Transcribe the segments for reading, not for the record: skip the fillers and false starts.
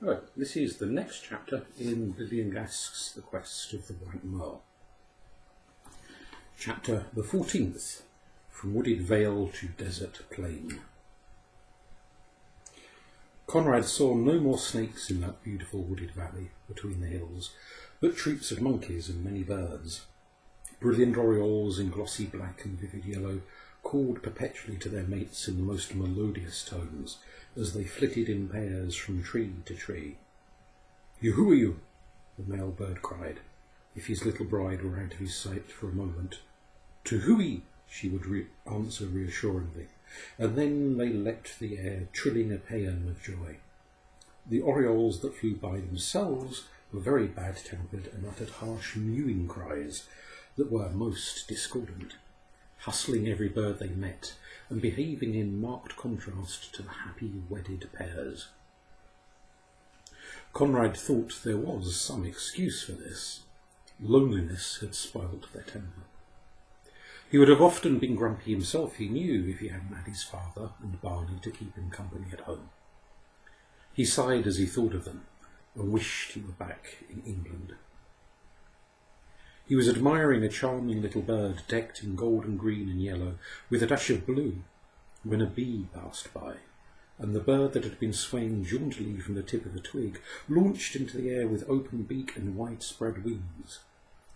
Right, this is the next chapter in Lilian Gask's The Quest of the White Merle. Chapter the 14th, From Wooded Vale to Desert Plain. Conrad saw no more snakes in that beautiful wooded valley between the hills, but troops of monkeys and many birds. Brilliant orioles in glossy black and vivid yellow called perpetually to their mates in the most melodious tones as they flitted in pairs from tree to tree. "Yoo-hoo-you!" the male bird cried, if his little bride were out of his sight for a moment. "To-hooey!" she would answer reassuringly, and then they leapt the air, trilling a paean of joy. The orioles that flew by themselves were very bad-tempered and uttered harsh mewing cries that were most discordant, hustling every bird they met and behaving in marked contrast to the happy wedded pairs. Conrad thought there was some excuse for this. Loneliness had spoilt their temper. He would have often been grumpy himself, he knew, if he hadn't had his father and Barney to keep him company at home. He sighed as he thought of them and wished he were back in England. He was admiring a charming little bird decked in gold and green and yellow, with a dash of blue, when a bee passed by, and the bird that had been swaying jauntily from the tip of a twig launched into the air with open beak and widespread wings.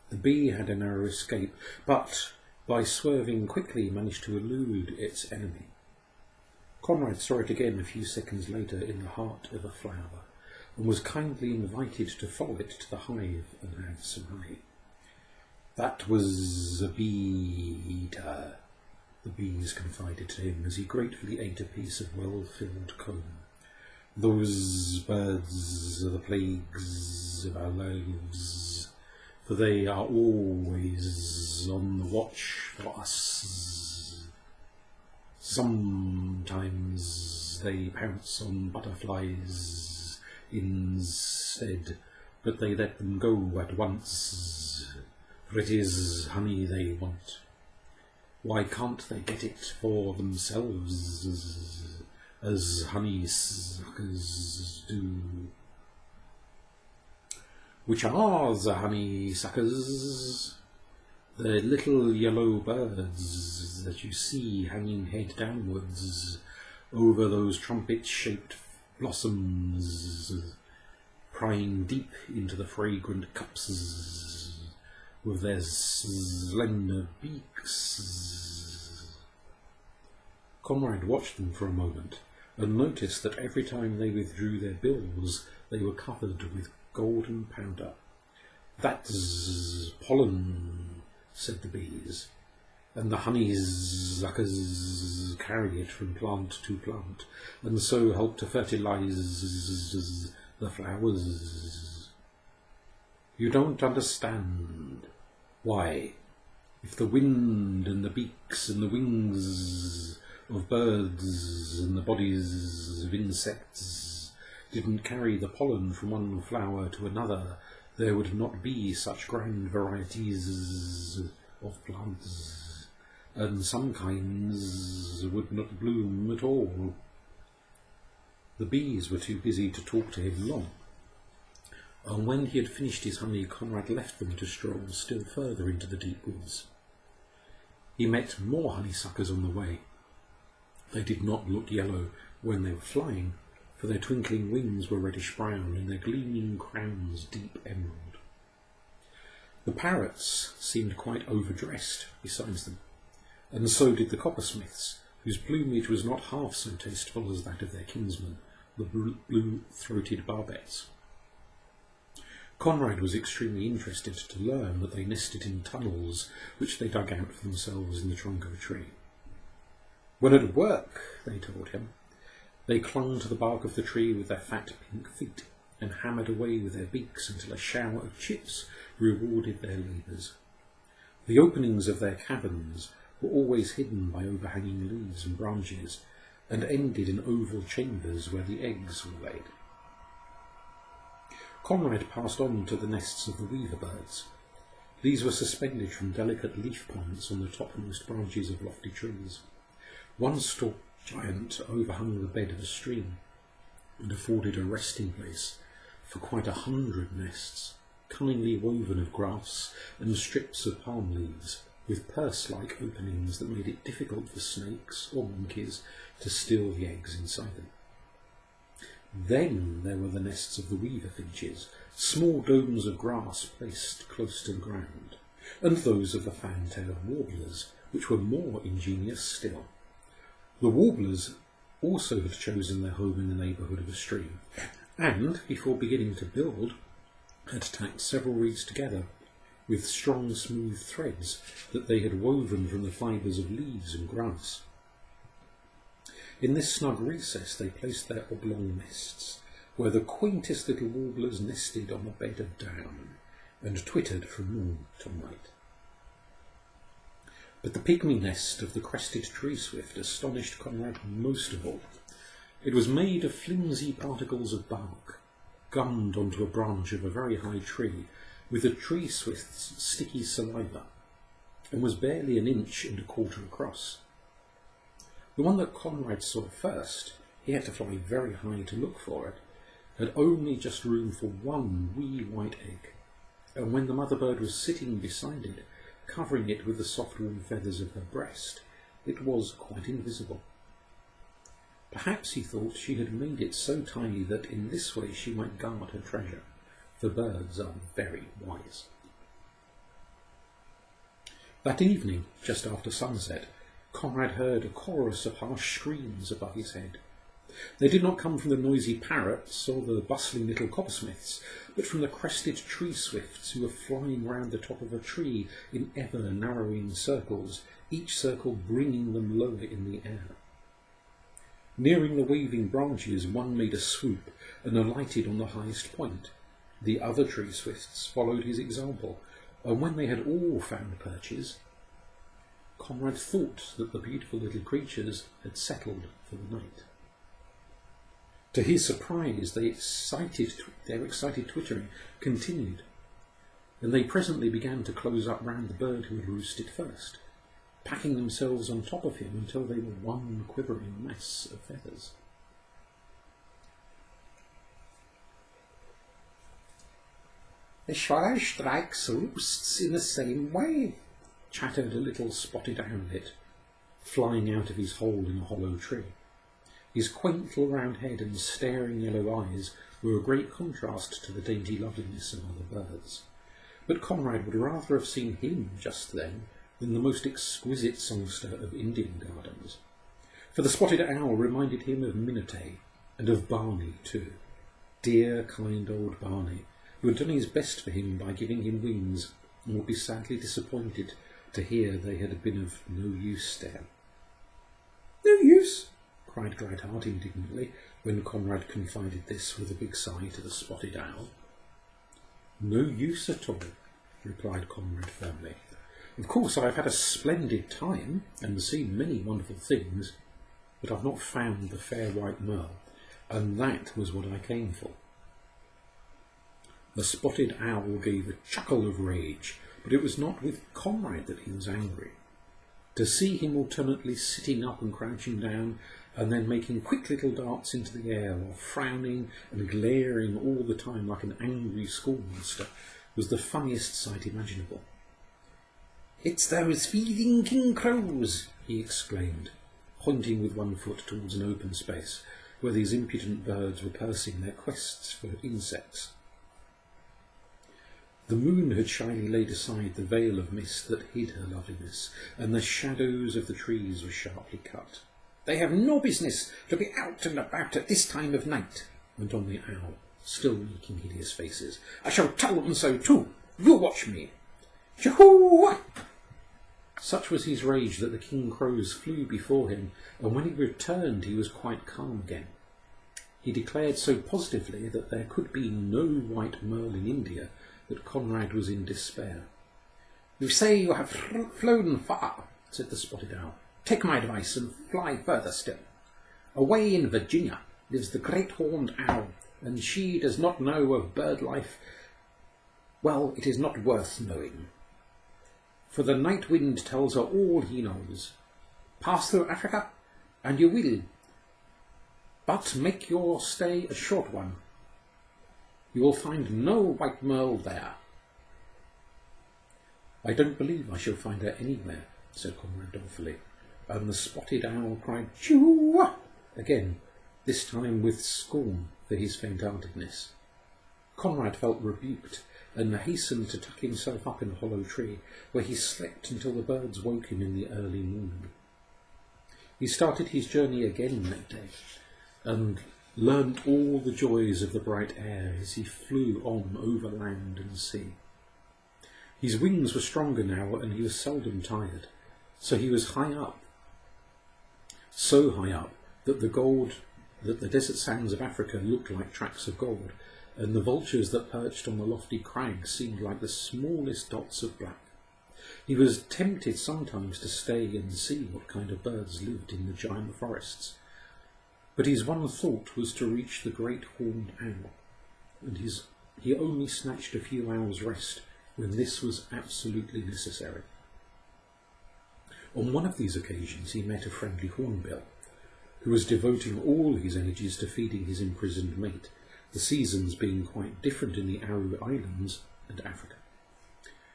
The bee had a narrow escape, but by swerving quickly managed to elude its enemy. Conrad saw it again a few seconds later in the heart of a flower, and was kindly invited to follow it to the hive and have some honey. "That was a bee-eater," the bees confided to him as he gratefully ate a piece of well-filled comb. "Those birds are the plagues of our lives, for they are always on the watch for us. Sometimes they pounce on butterflies instead, but they let them go at once, for it is honey they want. Why can't they get it for themselves, as honeysuckers do?" "Which are the honeysuckers?" "The little yellow birds that you see hanging head downwards over those trumpet-shaped blossoms, prying deep into the fragrant cups with their slender beaks." Conrad watched them for a moment and noticed that every time they withdrew their bills they were covered with golden powder. "That's pollen," said the bees, "and the honeysuckers carry it from plant to plant, and so help to fertilize the flowers. You don't understand. Why, if the wind and the beaks and the wings of birds and the bodies of insects didn't carry the pollen from one flower to another, there would not be such grand varieties of plants, and some kinds would not bloom at all." The bees were too busy to talk to him long, and when he had finished his honey, Conrad left them to stroll still further into the deep woods. He met more honeysuckers on the way. They did not look yellow when they were flying, for their twinkling wings were reddish-brown and their gleaming crowns deep emerald. The parrots seemed quite overdressed besides them, and so did the coppersmiths, whose plumage was not half so tasteful as that of their kinsmen, the blue-throated barbets. Conrad was extremely interested to learn that they nested in tunnels which they dug out for themselves in the trunk of a tree. When at work, they told him, they clung to the bark of the tree with their fat pink feet and hammered away with their beaks until a shower of chips rewarded their labours. The openings of their caverns were always hidden by overhanging leaves and branches, and ended in oval chambers where the eggs were laid. Conrad passed on to the nests of the weaver birds. These were suspended from delicate leaf points on the topmost branches of lofty trees. One stalked giant overhung the bed of a stream. and afforded a resting place for quite 100 nests, cunningly woven of grass and strips of palm leaves, with purse-like openings that made it difficult for snakes or monkeys to steal the eggs inside them. Then there were the nests of the weaver finches, small domes of grass placed close to the ground, and those of the fan-tailed warblers, which were more ingenious still. The warblers also had chosen their home in the neighbourhood of a stream, and, before beginning to build, had tacked several reeds together with strong smooth threads that they had woven from the fibres of leaves and grass. In this snug recess they placed their oblong nests, where the quaintest little warblers nested on a bed of down, and twittered from morn till night. But the pygmy nest of the crested tree swift astonished Conrad most of all. It was made of flimsy particles of bark, gummed onto a branch of a very high tree, with the tree swift's sticky saliva, and was barely 1.25 inches across. The one that Conrad saw first, he had to fly very high to look for it, had only just room for one wee white egg, and when the mother bird was sitting beside it, covering it with the soft warm feathers of her breast, it was quite invisible. Perhaps he thought she had made it so tiny that in this way she might guard her treasure, for birds are very wise. That evening, just after sunset, Conrad heard a chorus of harsh screams above his head. They did not come from the noisy parrots or the bustling little coppersmiths, but from the crested tree swifts who were flying round the top of a tree in ever-narrowing circles, each circle bringing them lower in the air. Nearing the waving branches, one made a swoop and alighted on the highest point. The other tree swifts followed his example, and when they had all found perches, Conrad thought that the beautiful little creatures had settled for the night. To his surprise, their excited twittering continued, and they presently began to close up round the bird who had roosted first, packing themselves on top of him until they were one quivering mass of feathers. "The swallow strikes roosts in the same way," chattered a little spotted owlet, flying out of his hole in a hollow tree. His quaint little round head and staring yellow eyes were a great contrast to the dainty loveliness of other birds. But Conrad would rather have seen him just then than the most exquisite songster of Indian gardens, for the spotted owl reminded him of Minotay, and of Barney too, dear kind old Barney, who had done his best for him by giving him wings, and would be sadly disappointed to hear they had been of no use there. "No use?" cried Gladheart indignantly, when Conrad confided this with a big sigh to the spotted owl. "No use at all," replied Conrad firmly. "Of course I have had a splendid time, and seen many wonderful things, but I've not found the fair White Merle, and that was what I came for." The spotted owl gave a chuckle of rage, but it was not with Conrad that he was angry. To see him alternately sitting up and crouching down, and then making quick little darts into the air, while frowning and glaring all the time like an angry schoolmaster, was the funniest sight imaginable. "It's those thieving king crows!" he exclaimed, pointing with one foot towards an open space, where these impudent birds were pursuing their quests for insects. The moon had shyly laid aside the veil of mist that hid her loveliness, and the shadows of the trees were sharply cut. "They have no business to be out and about at this time of night," went on the owl, still making hideous faces. "I shall tell them so too. You watch me. Chahoo!" Such was his rage that the king crows flew before him, and when he returned he was quite calm again. He declared so positively that there could be no White Merle in India that Conrad was in despair. "You say you have flown far," said the spotted owl. "Take my advice and fly further still. Away in Virginia lives the great horned owl, and she does not know of bird life. Well, it is not worth knowing, for the night wind tells her all he knows. Pass through Africa, and you will. but make your stay a short one. You will find no White Merle there." "I don't believe I shall find her anywhere," said Conrad dolefully, and the spotted owl cried "Choo!" again, this time with scorn for his faint-heartedness. Conrad felt rebuked, and hastened to tuck himself up in a hollow tree, where he slept until the birds woke him in the early morning. He started his journey again that day, and learned all the joys of the bright air as he flew on over land and sea. His wings were stronger now, and he was seldom tired, so he was high up, so high up that the desert sands of Africa looked like tracks of gold, and the vultures that perched on the lofty crags seemed like the smallest dots of black. He was tempted sometimes to stay and see what kind of birds lived in the giant forests, but his one thought was to reach the great horned owl, and he only snatched a few hours' rest when this was absolutely necessary. On one of these occasions he met a friendly hornbill, who was devoting all his energies to feeding his imprisoned mate, the seasons being quite different in the Aru Islands and Africa.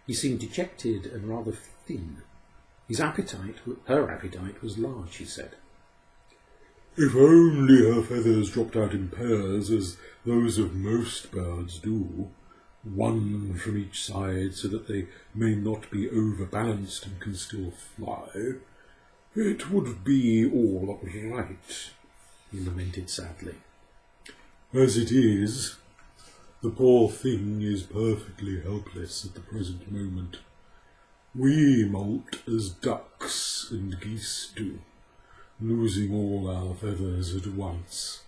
He seemed dejected and rather thin. Her appetite was large, he said. "If only her feathers dropped out in pairs, as those of most birds do, one from each side so that they may not be overbalanced and can still fly, it would be all right," he lamented sadly. "As it is, the poor thing is perfectly helpless at the present moment. We molt as ducks and geese do, losing all our feathers at once.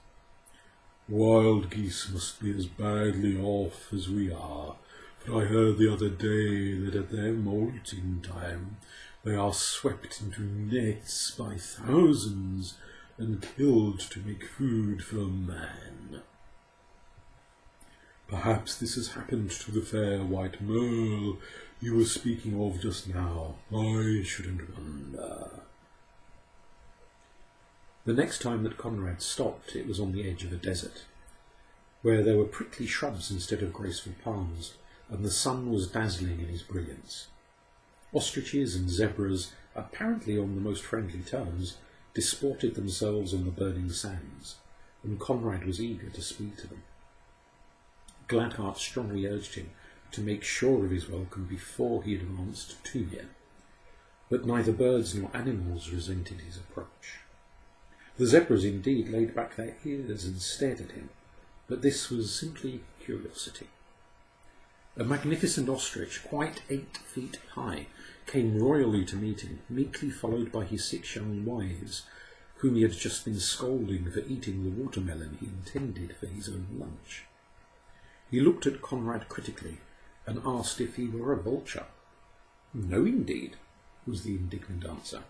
Wild geese must be as badly off as we are, for I heard the other day that at their molting time they are swept into nets by thousands and killed to make food for man. Perhaps this has happened to the fair White Merle you were speaking of just now. I shouldn't wonder." The next time that Conrad stopped, it was on the edge of a desert, where there were prickly shrubs instead of graceful palms, and the sun was dazzling in his brilliance. Ostriches and zebras, apparently on the most friendly terms, disported themselves on the burning sands, and Conrad was eager to speak to them. Gladheart strongly urged him to make sure of his welcome before he advanced too near, but neither birds nor animals resented his approach. The zebras indeed laid back their ears and stared at him, but this was simply curiosity. A magnificent ostrich, quite 8 feet high, came royally to meet him, meekly followed by his 6 young wives, whom he had just been scolding for eating the watermelon he intended for his own lunch. He looked at Conrad critically and asked if he were a vulture. "No, indeed," was the indignant answer.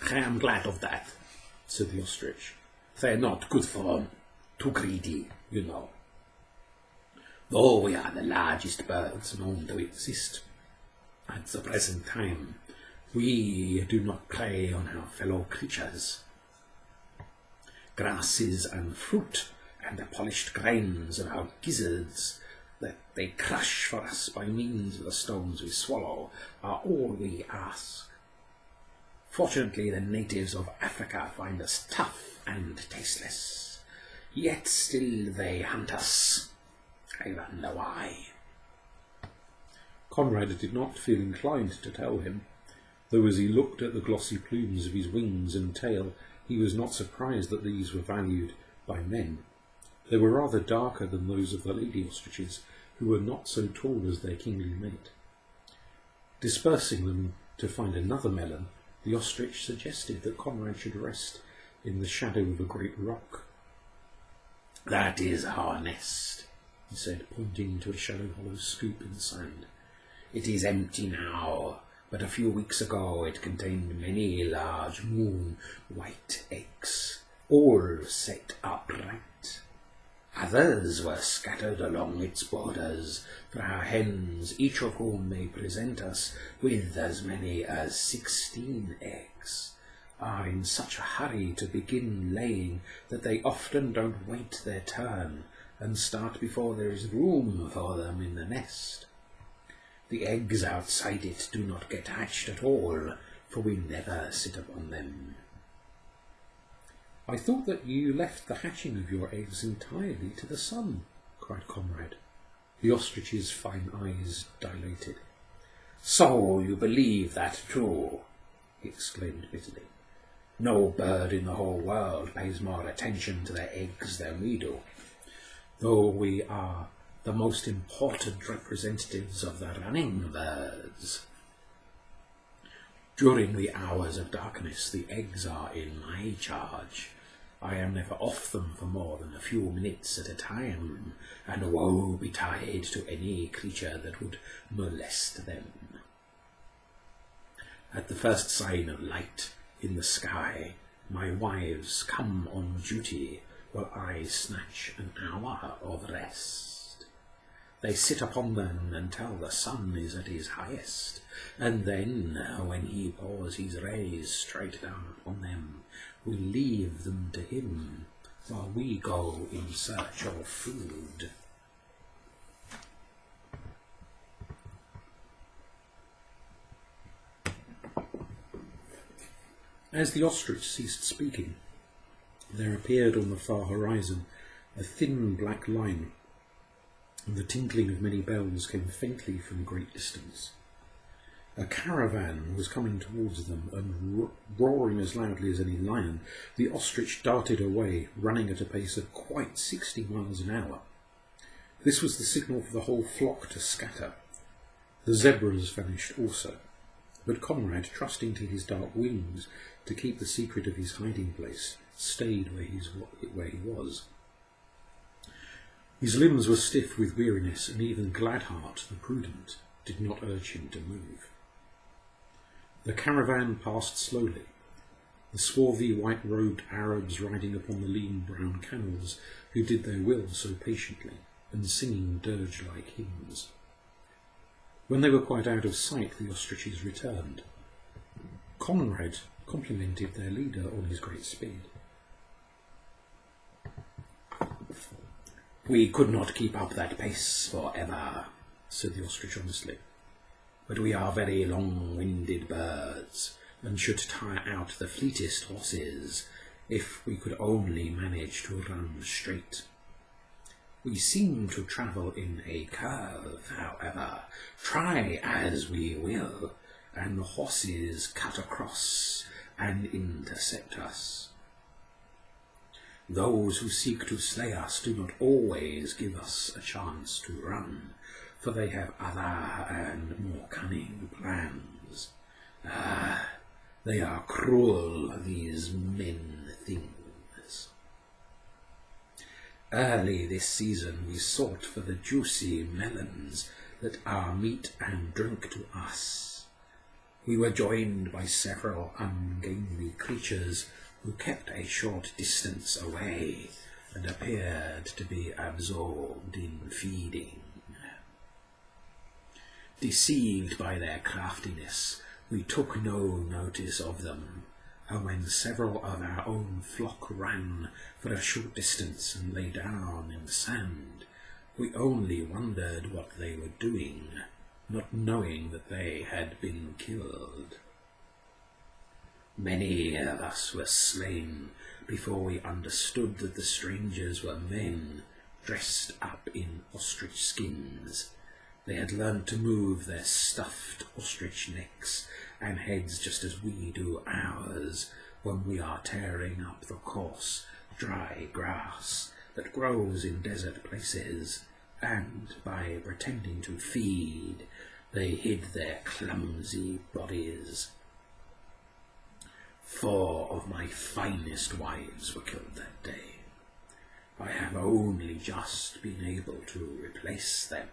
"I am glad of that," said the ostrich. "They're not good for 'em. Too greedy, you know. Though we are the largest birds known to exist, at the present time we do not prey on our fellow creatures. Grasses and fruit and the polished grains of our gizzards that they crush for us by means of the stones we swallow are all we ask. Fortunately, the natives of Africa find us tough and tasteless, yet still they hunt us. I wonder why." Conrad did not feel inclined to tell him, though as he looked at the glossy plumes of his wings and tail, he was not surprised that these were valued by men. They were rather darker than those of the lady ostriches, who were not so tall as their kingly mate. Dispersing them to find another melon, the ostrich suggested that Conrad should rest in the shadow of a great rock. "That is our nest," he said, pointing to a shallow scoop in the sand. "It is empty now, but a few weeks ago it contained many large moon-white eggs, all set upright. Others were scattered along its borders for our hens, each of whom may present us with as many as 16 eggs. are in such a hurry to begin laying that they often don't wait their turn and start before there is room for them in the nest. The eggs outside it do not get hatched at all, for we never sit upon them." "I thought that you left the hatching of your eggs entirely to the sun," cried Conrad. The ostrich's fine eyes dilated. "So you believe that too?" he exclaimed bitterly. "No bird in the whole world pays more attention to their eggs than we do, though we are the most important representatives of the running birds. During the hours of darkness, the eggs are in my charge. I am never off them for more than a few minutes at a time, and woe betide to any creature that would molest them. At the first sign of light in the sky, my wives come on duty, while I snatch an hour of rest. They sit upon them until the sun is at his highest, and then, when he pours his rays straight down upon them, we leave them to him, while we go in search of food." As the ostrich ceased speaking, there appeared on the far horizon a thin black line, and the tinkling of many bells came faintly from a great distance. A caravan was coming towards them, and roaring as loudly as any lion, the ostrich darted away, running at a pace of quite 60 miles an hour. This was the signal for the whole flock to scatter. The zebras vanished also, but Conrad, trusting to his dark wings to keep the secret of his hiding place, stayed where he was. His limbs were stiff with weariness, and even Gladheart, the prudent, did not urge him to move. The caravan passed slowly, the swarthy white-robed Arabs riding upon the lean brown camels, who did their will so patiently, and singing dirge-like hymns. When they were quite out of sight, the ostriches returned. Conrad complimented their leader on his great speed. "We could not keep up that pace for ever," said the ostrich honestly. "But we are very long-winded birds, and should tire out the fleetest horses if we could only manage to run straight. We seem to travel in a curve, however, try as we will, and the horses cut across and intercept us. Those who seek to slay us do not always give us a chance to run, for they have other and more cunning plans. They are cruel, these men-things. Early this season we sought for the juicy melons that are meat and drink to us. We were joined by several ungainly creatures who kept a short distance away and appeared to be absorbed in feeding. Deceived by their craftiness, we took no notice of them, and when several of our own flock ran for a short distance and lay down in the sand, we only wondered what they were doing, not knowing that they had been killed. Many of us were slain before we understood that the strangers were men dressed up in ostrich skins. They had learned to move their stuffed ostrich necks and heads just as we do ours when we are tearing up the coarse, dry grass that grows in desert places, and by pretending to feed, they hid their clumsy bodies. 4 of my finest wives were killed that day. I have only just been able to replace them.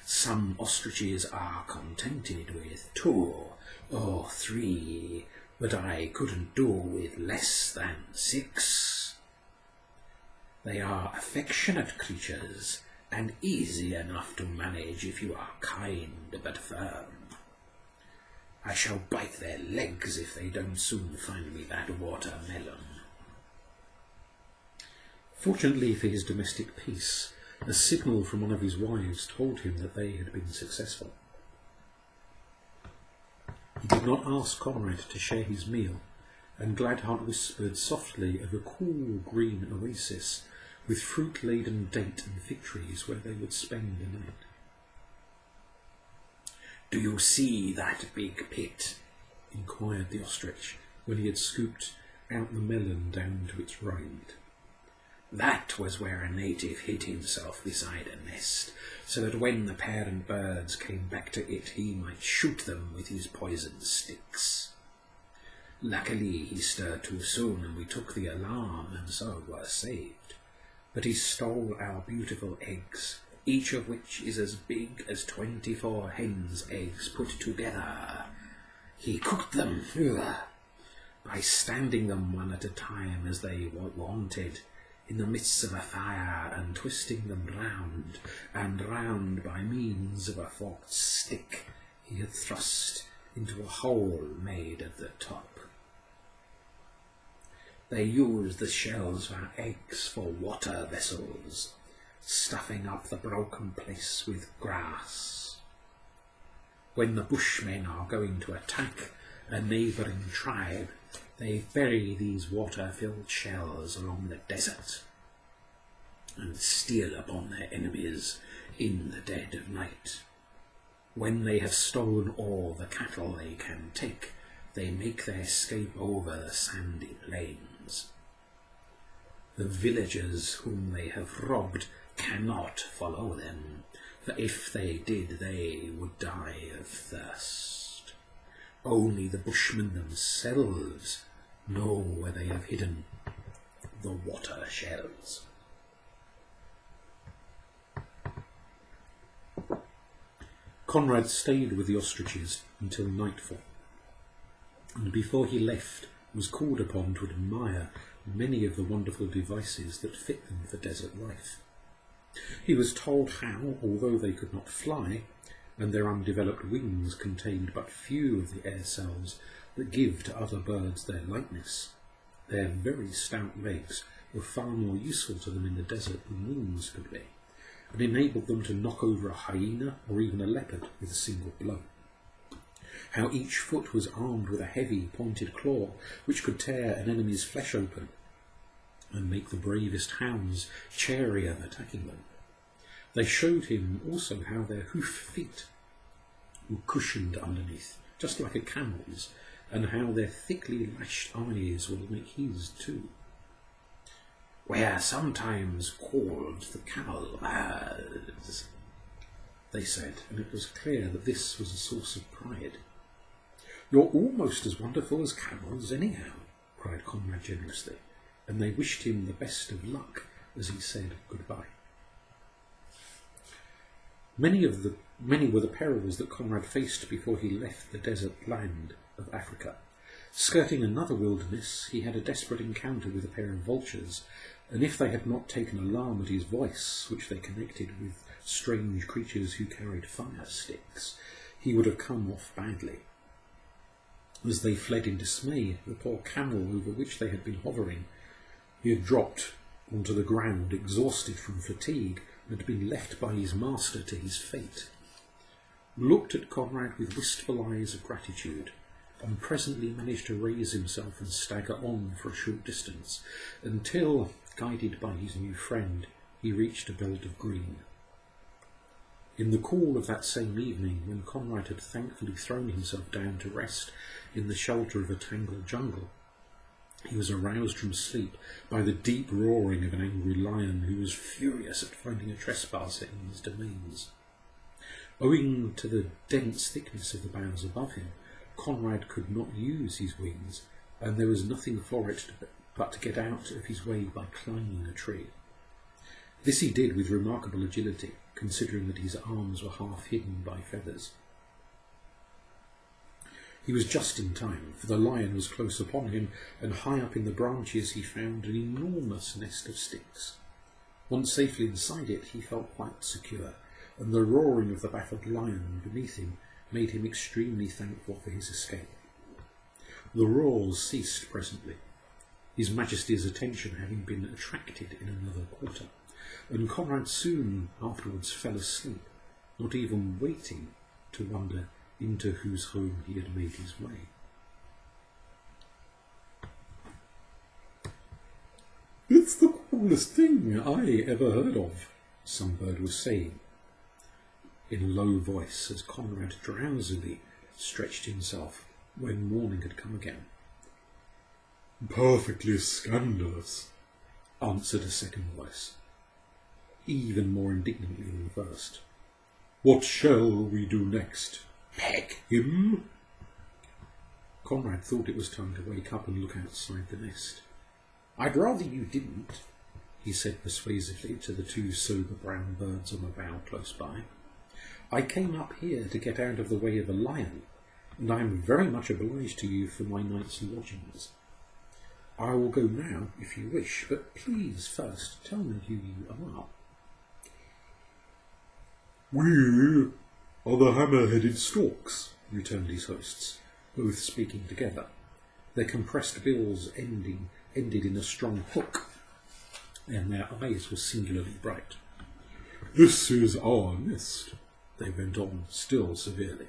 Some ostriches are contented with 2 or 3, but I couldn't do with less than 6. They are affectionate creatures, and easy enough to manage if you are kind but firm. I shall bite their legs if they don't soon find me that watermelon. Fortunately for his domestic peace, a signal from one of his wives told him that they had been successful. He did not ask Conrad to share his meal, and Gladheart whispered softly of a cool green oasis with fruit-laden date and fig trees where they would spend the night. "Do you see that big pit?" inquired the ostrich when he had scooped out the melon down to its rind. "That was where a native hid himself beside a nest, so that when the parent birds came back to it, he might shoot them with his poisoned sticks. Luckily, he stirred too soon, and we took the alarm, and so were saved. But he stole our beautiful eggs, each of which is as big as 24 hens' eggs put together. He cooked them by standing them one at a time as they wanted, in the midst of a fire, and twisting them round and round by means of a forked stick he had thrust into a hole made at the top. They used the shells for eggs for water vessels, stuffing up the broken place with grass. When the Bushmen are going to attack a neighbouring tribe, they bury these water-filled shells along the desert and steal upon their enemies in the dead of night. When they have stolen all the cattle they can take, they make their escape over the sandy plains. The villagers whom they have robbed cannot follow them, for if they did, they would die of thirst. Only the Bushmen themselves know where they have hidden the water shells." Conrad stayed with the ostriches until nightfall, and before he left was called upon to admire many of the wonderful devices that fit them for desert life. He was told how, although they could not fly, and their undeveloped wings contained but few of the air cells that give to other birds their lightness, their very stout legs were far more useful to them in the desert than wings could be, and enabled them to knock over a hyena or even a leopard with a single blow. How each foot was armed with a heavy, pointed claw which could tear an enemy's flesh open and make the bravest hounds chary of attacking them. They showed him also how their hoof feet were cushioned underneath, just like a camel's, and how their thickly lashed eyes were like his too. "We're sometimes called the camel birds," they said, and it was clear that this was a source of pride. "You're almost as wonderful as camels anyhow," cried Conrad generously, and they wished him the best of luck as he said goodbye. Many were the perils that Conrad faced before he left the desert land of Africa. Skirting another wilderness, he had a desperate encounter with a pair of vultures, and if they had not taken alarm at his voice, which they connected with strange creatures who carried fire sticks, he would have come off badly. As they fled in dismay, the poor camel over which they had been hovering, he had dropped onto the ground, exhausted from fatigue, and had been left by his master to his fate, looked at Conrad with wistful eyes of gratitude, and presently managed to raise himself and stagger on for a short distance, until, guided by his new friend, he reached a belt of green. In the cool of that same evening, when Conrad had thankfully thrown himself down to rest in the shelter of a tangled jungle, he was aroused from sleep by the deep roaring of an angry lion who was furious at finding a trespasser in his domains. Owing to the dense thickness of the boughs above him, Conrad could not use his wings, and there was nothing for it but to get out of his way by climbing a tree. This he did with remarkable agility, considering that his arms were half hidden by feathers. He was just in time, for the lion was close upon him, and high up in the branches he found an enormous nest of sticks. Once safely inside it, he felt quite secure, and the roaring of the baffled lion beneath him made him extremely thankful for his escape. The roars ceased presently, His Majesty's attention having been attracted in another quarter, and Conrad soon afterwards fell asleep, not even waiting to wonder into whose home he had made his way. "It's the coolest thing I ever heard of," some bird was saying, in a low voice, as Conrad drowsily stretched himself when morning had come again. "Perfectly scandalous," answered a second voice, even more indignantly than the first. "What shall we do next? Peg Him?" Conrad thought it was time to wake up and look outside the nest. "I'd rather you didn't," he said persuasively to the two sober brown birds on a bough close by. "I came up here to get out of the way of a lion, and I am very much obliged to you for my night's lodgings. I will go now, if you wish, but please first tell me who you are." "We are the hammer-headed storks," returned his hosts, both speaking together, their compressed bills ended in a strong hook, and their eyes were singularly bright. "This is our nest," They went on, still severely.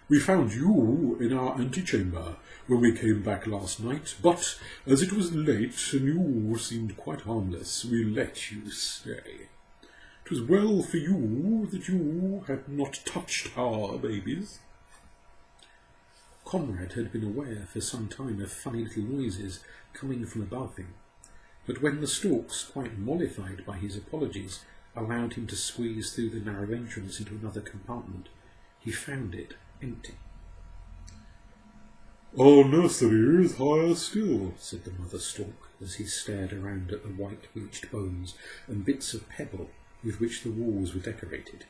"We found you in our antechamber when we came back last night, but as it was late and you seemed quite harmless, we let you stay. It was well for you that you had not touched our babies." Conrad had been aware for some time of funny little noises coming from above him, but when the storks, quite mollified by his apologies, allowed him to squeeze through the narrow entrance into another compartment, he found it empty. "Our nursery is higher still," said the mother stork, as he stared around at the white bleached bones and bits of pebble with which the walls were decorated.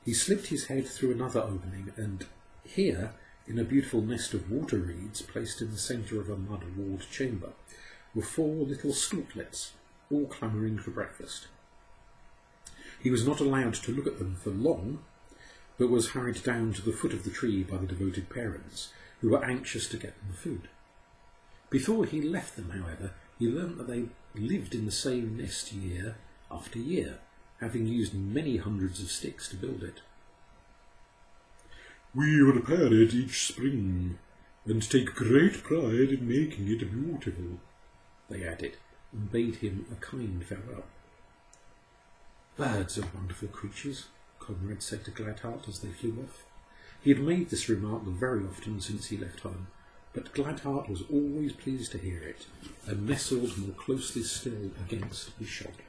He slipped his head through another opening, and here, in a beautiful nest of water reeds placed in the centre of a mud-walled chamber, were 4 little storklets, all clamouring for breakfast. He was not allowed to look at them for long, but was hurried down to the foot of the tree by the devoted parents, who were anxious to get them food. Before he left them, however, he learnt that they lived in the same nest year after year, having used many hundreds of sticks to build it. "We repair it each spring, and take great pride in making it beautiful," they added, and bade him a kind farewell. "Birds are wonderful creatures," Conrad said to Gladheart as they flew off. He had made this remark very often since he left home, but Gladheart was always pleased to hear it, and nestled more closely still against his shoulder.